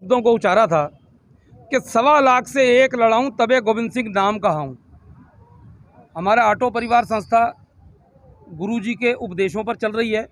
शब्दों को उचारा था कि 1.25 लाख से एक लड़ाऊं तबे गोविंद सिंह नाम कहाऊं। हमारा ऑटो परिवार संस्था गुरुजी के उपदेशों पर चल रही है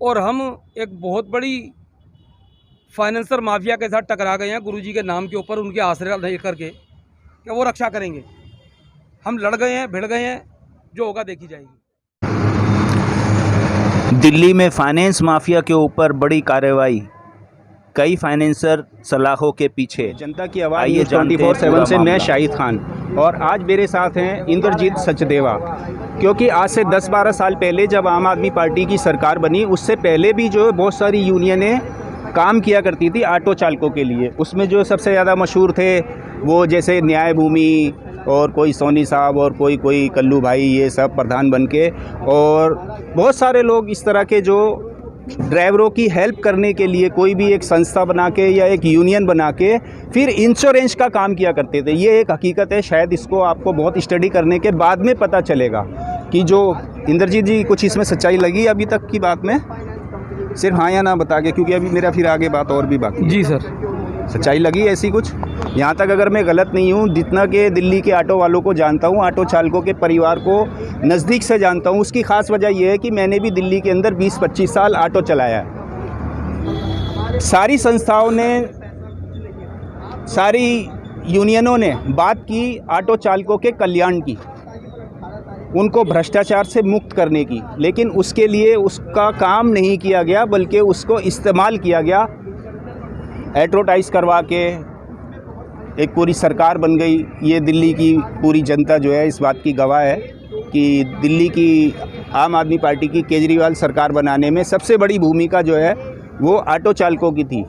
और हम एक बहुत बड़ी फाइनेंसर माफिया के साथ टकरा गए हैं गुरुजी के नाम के ऊपर, उनके आश्रय लेकर के कि वो रक्षा करेंगे। हम लड़ गए हैं, भिड़ गए हैं, जो होगा देखी जाएगी। दिल्ली में फाइनेंस माफिया के ऊपर बड़ी कार्रवाई, कई फाइनेंसर सलाखों के पीछे। जनता की आवाज़ 24/7 से मैं शाहिद खान और आज मेरे साथ हैं इंद्रजीत सचदेवा। क्योंकि आज से 10-12 साल पहले जब आम आदमी पार्टी की सरकार बनी, उससे पहले भी जो बहुत सारी यूनियनें काम किया करती थी ऑटो चालकों के लिए। उसमें जो सबसे ज़्यादा मशहूर थे वो जैसे न्याय भूमि और कोई सोनी साहब और कोई कल्लू भाई, ये सब प्रधान बन के, और बहुत सारे लोग इस तरह के जो ड्राइवरों की हेल्प करने के लिए कोई भी एक संस्था बना के या एक यूनियन बना के फिर इंश्योरेंस का काम किया करते थे। ये एक हकीकत है, शायद इसको आपको बहुत स्टडी करने के बाद में पता चलेगा कि जो इंद्रजीत जी कुछ इसमें सच्चाई लगी अभी तक की बात में, सिर्फ हाँ या ना बता के, क्योंकि अभी मेरा फिर आगे बात और भी बाकी। जी सर, सच्चाई लगी ऐसी कुछ? यहाँ तक अगर मैं गलत नहीं हूँ, जितना कि दिल्ली के ऑटो वालों को जानता हूँ, ऑटो चालकों के परिवार को नज़दीक से जानता हूँ, उसकी ख़ास वजह यह है कि मैंने भी दिल्ली के अंदर 20-25 साल ऑटो चलाया है। सारी संस्थाओं ने, सारी यूनियनों ने बात की ऑटो चालकों के कल्याण की, उनको भ्रष्टाचार से मुक्त करने की, लेकिन उसके लिए उसका काम नहीं किया गया, बल्कि उसको इस्तेमाल किया गया। एडवर्टाइज़ करवा के एक पूरी सरकार बन गई। ये दिल्ली की पूरी जनता जो है इस बात की गवाह है कि दिल्ली की आम आदमी पार्टी की केजरीवाल सरकार बनाने में सबसे बड़ी भूमिका जो है वो ऑटो चालकों की थी,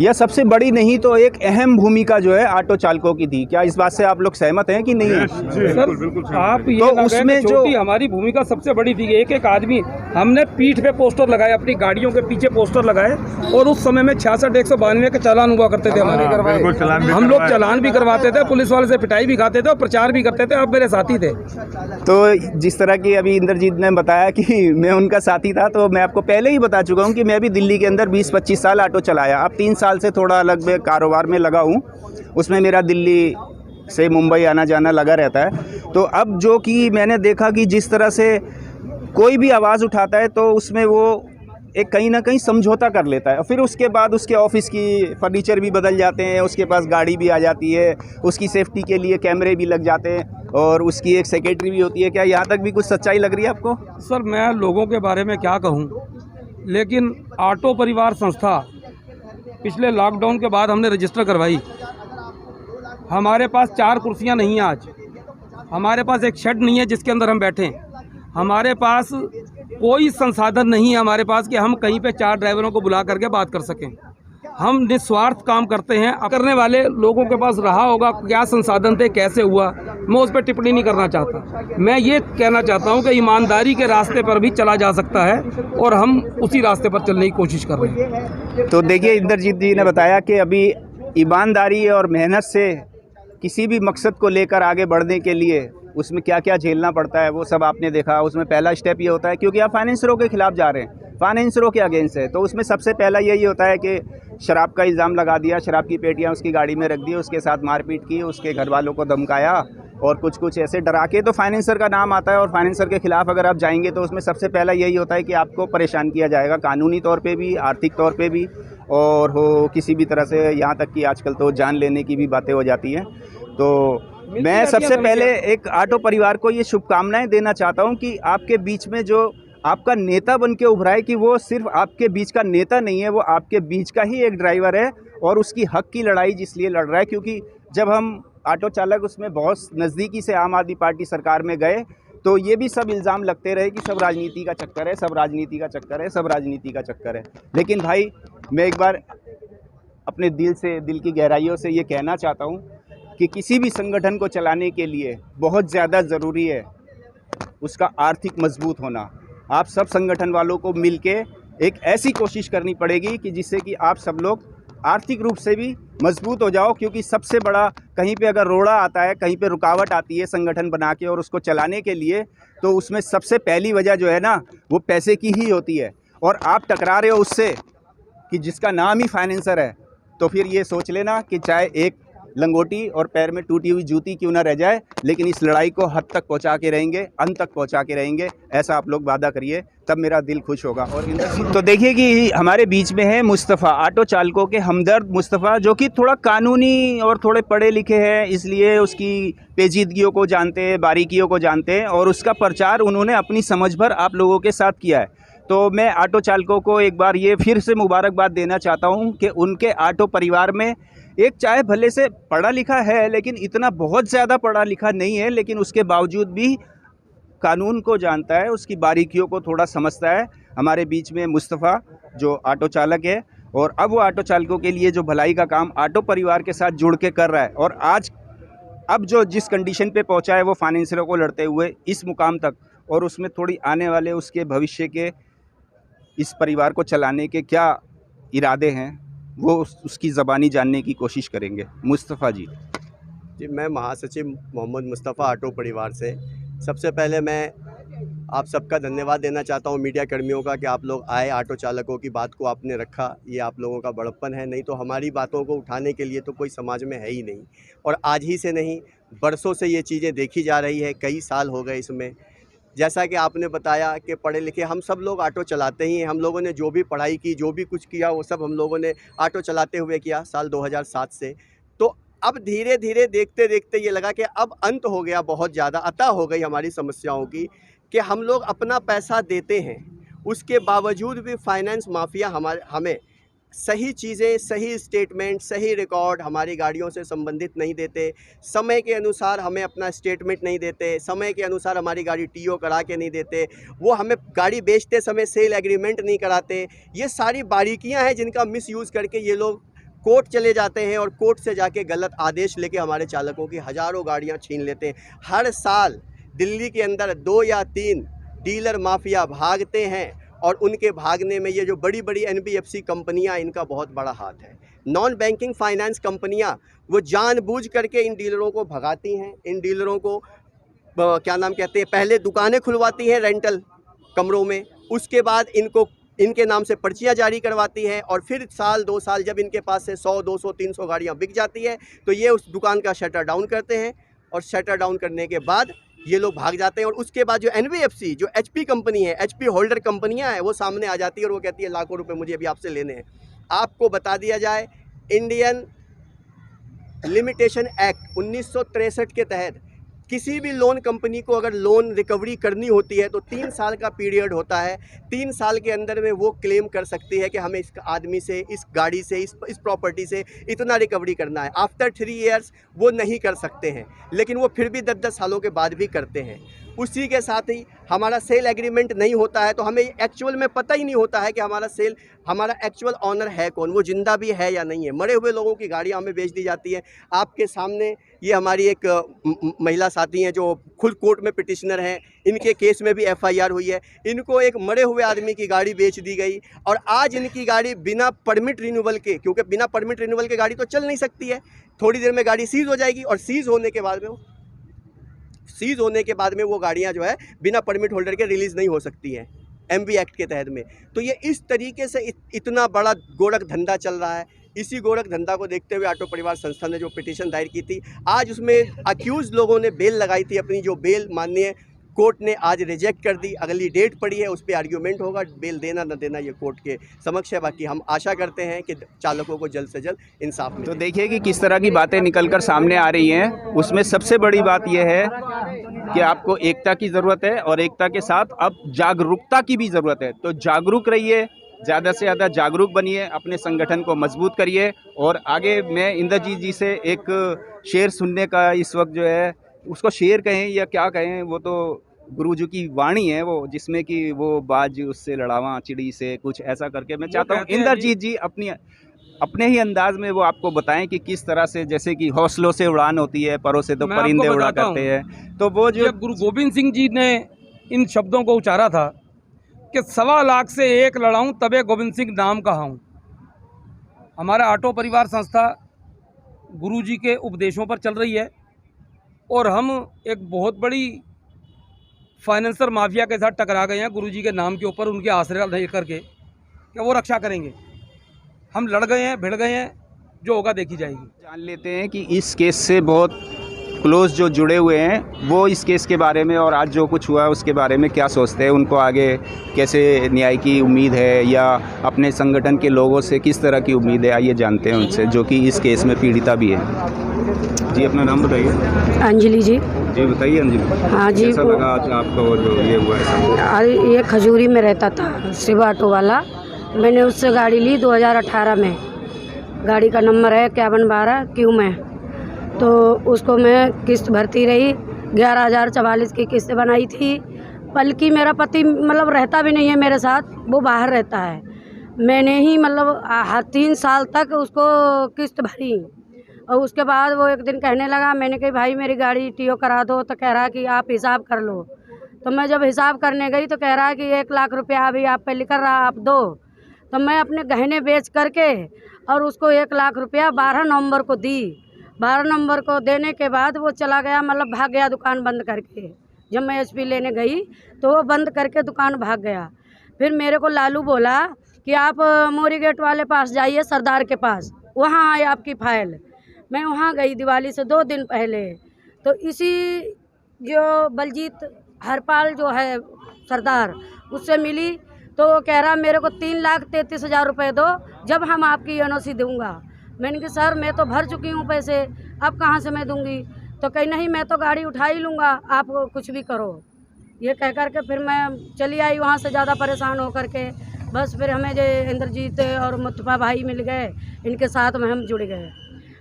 या सबसे बड़ी नहीं तो एक अहम भूमिका जो है ऑटो चालकों की थी। क्या इस बात से आप लोग सहमत हैं कि नहीं है? सर, बिल्कुल आप ये तो उसमें जो हमारी भूमिका सबसे बड़ी थी, एक एक आदमी हमने पीठ पे पोस्टर लगाए, अपनी गाड़ियों के पीछे पोस्टर लगाए, और उस समय में 66-192 के चालान हुआ करते थे हमारे। हम लोग चालान भी करवाते थे, पुलिस वाले से पिटाई भी खाते थे और प्रचार भी करते थे। आप मेरे साथी थे। तो जिस तरह की अभी इंद्रजीत ने बताया कि मैं उनका साथी था, तो मैं आपको पहले ही बता चुका हूँ कि मैं भी दिल्ली के अंदर 20-25 साल ऑटो चलाया। अब 3 साल से थोड़ा अलग में कारोबार में लगा हूँ, उसमें मेरा दिल्ली से मुंबई आना जाना लगा रहता है। तो अब जो कि मैंने देखा कि जिस तरह से कोई भी आवाज़ उठाता है तो उसमें वो एक कहीं ना कहीं समझौता कर लेता है, फिर उसके बाद उसके ऑफिस की फर्नीचर भी बदल जाते हैं, उसके पास गाड़ी भी आ जाती है, उसकी सेफ्टी के लिए कैमरे भी लग जाते हैं, और उसकी एक सेक्रेटरी भी होती है। क्या यहाँ तक भी कुछ सच्चाई लग रही है आपको? सर, मैं लोगों के बारे में क्या कहूँ, लेकिन ऑटो परिवार संस्था पिछले लॉकडाउन के बाद हमने रजिस्टर करवाई। हमारे पास 4 कुर्सियां नहीं हैं आज, हमारे पास एक शेड नहीं है जिसके अंदर हम बैठें, हमारे पास कोई संसाधन नहीं है हमारे पास कि हम कहीं पे 4 ड्राइवरों को बुला करके बात कर सकें। हम निस्वार्थ काम करते हैं। करने वाले लोगों के पास रहा होगा क्या संसाधन थे, कैसे हुआ, मैं उस पर टिप्पणी नहीं करना चाहता। मैं ये कहना चाहता हूं कि ईमानदारी के रास्ते पर भी चला जा सकता है और हम उसी रास्ते पर चलने की कोशिश कर रहे हैं। तो देखिए, इंद्रजीत जी ने बताया कि अभी ईमानदारी और मेहनत से किसी भी मकसद को लेकर आगे बढ़ने के लिए उसमें क्या क्या झेलना पड़ता है वो सब आपने देखा। उसमें पहला स्टेप ये होता है, क्योंकि आप फाइनेंसरों के खिलाफ जा रहे हैं, फाइनेंसरों के अगेंस्ट है, तो उसमें सबसे पहला यही होता है कि शराब का इल्ज़ाम लगा दिया, शराब की पेटियां उसकी गाड़ी में रख दी, उसके साथ मारपीट की, उसके घर वालों को धमकाया और कुछ ऐसे डरा के, तो फाइनेंसर का नाम आता है। और फाइनेंसर के खिलाफ अगर आप जाएंगे तो उसमें सबसे पहला यही होता है कि आपको परेशान किया जाएगा, कानूनी तौर पे भी, आर्थिक तौर पे भी, और हो किसी भी तरह से, यहाँ तक कि आजकल तो जान लेने की भी बातें हो जाती हैं। तो मैं सबसे पहले एक ऑटो परिवार को ये शुभकामनाएं देना चाहता हूँ कि आपके बीच में जो आपका नेता बन के उभरा है, कि वो सिर्फ आपके बीच का नेता नहीं है, वो आपके बीच का ही एक ड्राइवर है, और उसकी हक की लड़ाई जिसलिए लड़ रहा है क्योंकि जब हम ऑटो चालक उसमें बहुत नज़दीकी से आम आदमी पार्टी सरकार में गए तो ये भी सब इल्ज़ाम लगते रहे कि सब राजनीति का चक्कर है, सब राजनीति का चक्कर है, सब राजनीति का चक्कर है। लेकिन भाई, मैं एक बार अपने दिल से, दिल की गहराइयों से ये कहना चाहता हूँ कि किसी भी संगठन को चलाने के लिए बहुत ज़्यादा ज़रूरी है उसका आर्थिक मजबूत होना। आप सब संगठन वालों को मिलके एक ऐसी कोशिश करनी पड़ेगी कि जिससे कि आप सब लोग आर्थिक रूप से भी मजबूत हो जाओ, क्योंकि सबसे बड़ा कहीं पे अगर रोड़ा आता है, कहीं पे रुकावट आती है संगठन बना के और उसको चलाने के लिए, तो उसमें सबसे पहली वजह जो है ना, वो पैसे की ही होती है। और आप टकरा रहे हो उससे कि जिसका नाम ही फाइनेंसर है, तो फिर ये सोच लेना कि चाहे एक लंगोटी और पैर में टूटी हुई जूती क्यों ना रह जाए, लेकिन इस लड़ाई को हद तक पहुंचा के रहेंगे, अंत तक पहुंचा के रहेंगे। ऐसा आप लोग वादा करिए, तब मेरा दिल खुश होगा। और तो देखिए कि हमारे बीच में है मुस्तफ़ा, ऑटो चालकों के हमदर्द मुस्तफ़ा, जो कि थोड़ा कानूनी और थोड़े पढ़े लिखे हैं, इसलिए उसकी पेचीदगियों को जानते हैं, बारीकियों को जानते हैं, और उसका प्रचार उन्होंने अपनी समझ भर आप लोगों के साथ किया है। तो मैं ऑटो चालकों को एक बार ये फिर से मुबारकबाद देना चाहता हूँ कि उनके ऑटो परिवार में एक चाहे भले से पढ़ा लिखा है, लेकिन इतना बहुत ज़्यादा पढ़ा लिखा नहीं है, लेकिन उसके बावजूद भी कानून को जानता है, उसकी बारीकियों को थोड़ा समझता है। हमारे बीच में मुस्तफ़ा जो ऑटो चालक है, और अब वो ऑटो चालकों के लिए जो भलाई का काम ऑटो परिवार के साथ जुड़ के कर रहा है, और आज अब जो जिस कंडीशन पे पहुंचा है वो फाइनेंसरों को लड़ते हुए इस मुकाम तक, और उसमें थोड़ी आने वाले उसके भविष्य के इस परिवार को चलाने के क्या इरादे हैं, वो उसकी ज़बानी जानने की कोशिश करेंगे। मुस्तफ़ा जी। जी, मैं महासचिव मोहम्मद मुस्तफ़ा ऑटो परिवार से सबसे पहले मैं आप सबका धन्यवाद देना चाहता हूं, मीडिया कर्मियों का, कि आप लोग आए, ऑटो चालकों की बात को आपने रखा। ये आप लोगों का बड़प्पन है, नहीं तो हमारी बातों को उठाने के लिए तो कोई समाज में है ही नहीं। और आज ही से नहीं, बरसों से ये चीज़ें देखी जा रही है, कई साल हो गए इसमें। जैसा कि आपने बताया कि पढ़े लिखे हम सब लोग ऑटो चलाते ही हैं। हम लोगों ने जो भी पढ़ाई की, जो भी कुछ किया, वो सब हम लोगों ने ऑटो चलाते हुए किया साल 2007 से। तो अब धीरे धीरे देखते देखते ये लगा कि अब अंत हो गया, बहुत ज़्यादा अता हो गई हमारी समस्याओं की, कि हम लोग अपना पैसा देते हैं, उसके बावजूद भी फाइनेंस माफिया हमें सही चीज़ें, सही स्टेटमेंट, सही रिकॉर्ड हमारी गाड़ियों से संबंधित नहीं देते, समय के अनुसार हमें अपना स्टेटमेंट नहीं देते, समय के अनुसार हमारी गाड़ी टीओ करा के नहीं देते, वो हमें गाड़ी बेचते समय सेल एग्रीमेंट नहीं कराते। ये सारी बारीकियां हैं जिनका मिसयूज़ करके ये लोग कोर्ट चले जाते हैं, और कोर्ट से जाके गलत आदेश लेके हमारे चालकों की हज़ारों गाड़ियाँ छीन लेते हैं। हर साल दिल्ली के अंदर 2 या 3 डीलर माफिया भागते हैं, और उनके भागने में ये जो बड़ी बड़ी NBFC कंपनियां, इनका बहुत बड़ा हाथ है। नॉन बैंकिंग फाइनेंस कंपनियां वो जानबूझ करके इन डीलरों को भगाती हैं, इन डीलरों को क्या नाम कहते हैं, पहले दुकानें खुलवाती हैं रेंटल कमरों में, उसके बाद इनके नाम से पर्चियां जारी करवाती हैं, और फिर साल 2 साल जब इनके पास से 100, 200, 300 गाड़ियाँ बिक जाती है, तो ये उस दुकान का शटर डाउन करते हैं, और शटर डाउन करने के बाद ये लोग भाग जाते हैं। और उसके बाद जो NBFC, जो HP कंपनी है, HP होल्डर कंपनियां हैं, वो सामने आ जाती है, और वो कहती है लाखों रुपए मुझे अभी आपसे लेने हैं। आपको बता दिया जाए, इंडियन लिमिटेशन एक्ट 1963 के तहत किसी भी लोन कंपनी को अगर लोन रिकवरी करनी होती है तो 3 साल का पीरियड होता है। 3 साल के अंदर में वो क्लेम कर सकती है कि हमें इस आदमी से, इस गाड़ी से, इस प्रॉपर्टी से इतना रिकवरी करना है। आफ्टर 3 इयर्स वो नहीं कर सकते हैं, लेकिन वो फिर भी 10-10 सालों के बाद भी करते हैं। उसी के साथ ही हमारा सेल एग्रीमेंट नहीं होता है, तो हमें एक्चुअल में पता ही नहीं होता है कि हमारा एक्चुअल ऑनर है कौन, वो जिंदा भी है या नहीं है। मरे हुए लोगों की गाड़ियाँ हमें बेच दी जाती है। आपके सामने ये हमारी एक महिला साथी हैं जो खुद कोर्ट में पिटिशनर हैं, इनके केस में भी FIR हुई है। इनको एक मरे हुए आदमी की गाड़ी बेच दी गई, और आज इनकी गाड़ी बिना परमिट रिन्यूअल के, क्योंकि बिना परमिट रिन्यूअल के गाड़ी तो चल नहीं सकती है, थोड़ी देर में गाड़ी सीज हो जाएगी, और सीज होने के बाद में वो गाड़ियाँ जो है बिना परमिट होल्डर के रिलीज़ नहीं हो सकती हैं MV एक्ट के तहत में। तो ये इस तरीके से इतना बड़ा गोरख धंधा चल रहा है। इसी गोरख धंधा को देखते हुए ऑटो परिवार संस्था ने जो पिटीशन दायर की थी, आज उसमें अक्यूज़ लोगों ने बेल लगाई थी अपनी, जो बेल माननीय कोर्ट ने आज रिजेक्ट कर दी। अगली डेट पड़ी है, उस पर आर्ग्यूमेंट होगा, बेल देना न देना ये कोर्ट के समक्ष है। बाकी हम आशा करते हैं कि चालकों को जल्द से जल्द इंसाफ मिले। तो देखिए कि किस तरह की बातें निकलकर सामने आ रही हैं। उसमें सबसे बड़ी बात यह है कि आपको एकता की ज़रूरत है, और एकता के साथ अब जागरूकता की भी ज़रूरत है। तो जागरूक रहिए, ज़्यादा से ज़्यादा जागरूक बनिए, अपने संगठन को मजबूत करिए। और आगे मैं इंद्रजीत जी से एक शेर सुनने का इस वक्त जो है, उसको शेर कहें या क्या कहें, वो तो गुरुजी की वाणी है वो, जिसमें कि वो बाज उससे लड़ावा चिड़ी से, कुछ ऐसा करके मैं चाहता हूँ इंद्रजीत जी अपने ही अंदाज में वो आपको बताएं कि किस तरह से, जैसे कि हौसलों से उड़ान होती है, परों से तो परिंदे उड़ा करते हैं। तो वो जो गुरु गोविंद सिंह जी ने इन शब्दों को उचारा था कि 1.25 लाख से 1 लड़ाऊं तबे गोविंद सिंह नाम कहाऊं। हमारा ऑटो परिवार संस्था गुरुजी के उपदेशों पर चल रही है, और हम एक बहुत बड़ी फाइनेंसर माफिया के साथ टकरा गए हैं गुरुजी के नाम के ऊपर, उनके आश्रय ले करके कि वो रक्षा करेंगे। हम लड़ गए हैं, भिड़ गए हैं, जो होगा देखी जाएगी। जान लेते हैं कि इस केस से बहुत क्लोज जो जुड़े हुए हैं वो इस केस के बारे में और आज जो कुछ हुआ है उसके बारे में क्या सोचते हैं, उनको आगे कैसे न्याय की उम्मीद है या अपने संगठन के लोगों से किस तरह की उम्मीद है, आइए जानते हैं उनसे, जो कि इस केस में पीड़िता भी है। जी अपना नाम बताइए। अंजलि जी। जी बताइए अंजलि। हाँ जी। कैसा लगा आज आपका वो जो ये हुआ है? अरे ये खजूरी में रहता था शिव ऑटो वाला, मैंने उससे गाड़ी ली 2018 में, गाड़ी का नंबर है 5112 क्यू में। तो उसको मैं किस्त भरती रही, 11,044 की किस्त बनाई थी। बल्कि मेरा पति मतलब रहता भी नहीं है मेरे साथ, वो बाहर रहता है। मैंने ही मतलब 3 साल तक उसको किस्त भरी और उसके बाद वो एक दिन कहने लगा, मैंने कही भाई मेरी गाड़ी टीओ करा दो, तो कह रहा कि आप हिसाब कर लो। तो मैं जब हिसाब करने गई तो कह रहा कि 1 लाख रुपया अभी आप पे लिख रहा, आप दो। तो मैं अपने गहने बेच करके और उसको 1 लाख रुपया 12 नवंबर को दी। 12 नवंबर को देने के बाद वो चला गया, मतलब भाग गया दुकान बंद करके। जब मैं एचपी लेने गई तो वो बंद करके दुकान भाग गया। फिर मेरे को लालू बोला कि आप मोरी गेट वाले पास जाइए, सरदार के पास, वहाँ आए आपकी फाइल। मैं वहाँ गई दिवाली से 2 दिन पहले, तो इसी जो बलजीत हरपाल जो है सरदार, उससे मिली। तो वो कह रहा मेरे को 3,33,000 रुपये दो, जब हम आपकी एनओसी दूंगा। मैंने कहा सर मैं तो भर चुकी हूँ पैसे, अब कहाँ से मैं दूंगी? तो कहीं नहीं मैं तो गाड़ी उठा ही लूँगा, आप कुछ भी करो। ये कह कर के फिर मैं चली आई वहाँ से ज़्यादा परेशान होकर के। बस फिर हमें जो इंद्रजीत और मुस्तफ़ा भाई मिल गए, इनके साथ में हम जुड़ गए।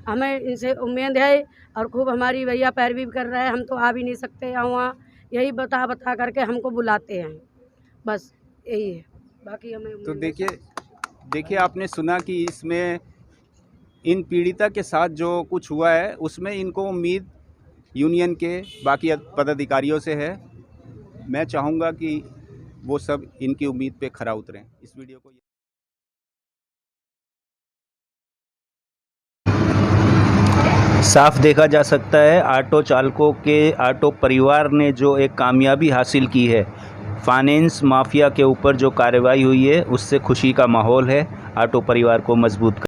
हमें इनसे उम्मीद है और खूब हमारी भैया पैरवी कर रहे हैं। हम तो आ भी नहीं सकते वहाँ, यही बता करके हमको बुलाते हैं, बस यही है। बाकी हमें तो देखिए आपने सुना कि इसमें इन पीड़िता के साथ जो कुछ हुआ है उसमें इनको उम्मीद यूनियन के बाकी पदाधिकारियों से है। मैं चाहूँगा कि वो सब इनकी उम्मीद पे खरा उतरें। इस वीडियो को साफ देखा जा सकता है ऑटो चालकों के ऑटो परिवार ने जो एक कामयाबी हासिल की है, फाइनेंस माफिया के ऊपर जो कार्रवाई हुई है उससे खुशी का माहौल है। ऑटो परिवार को मजबूत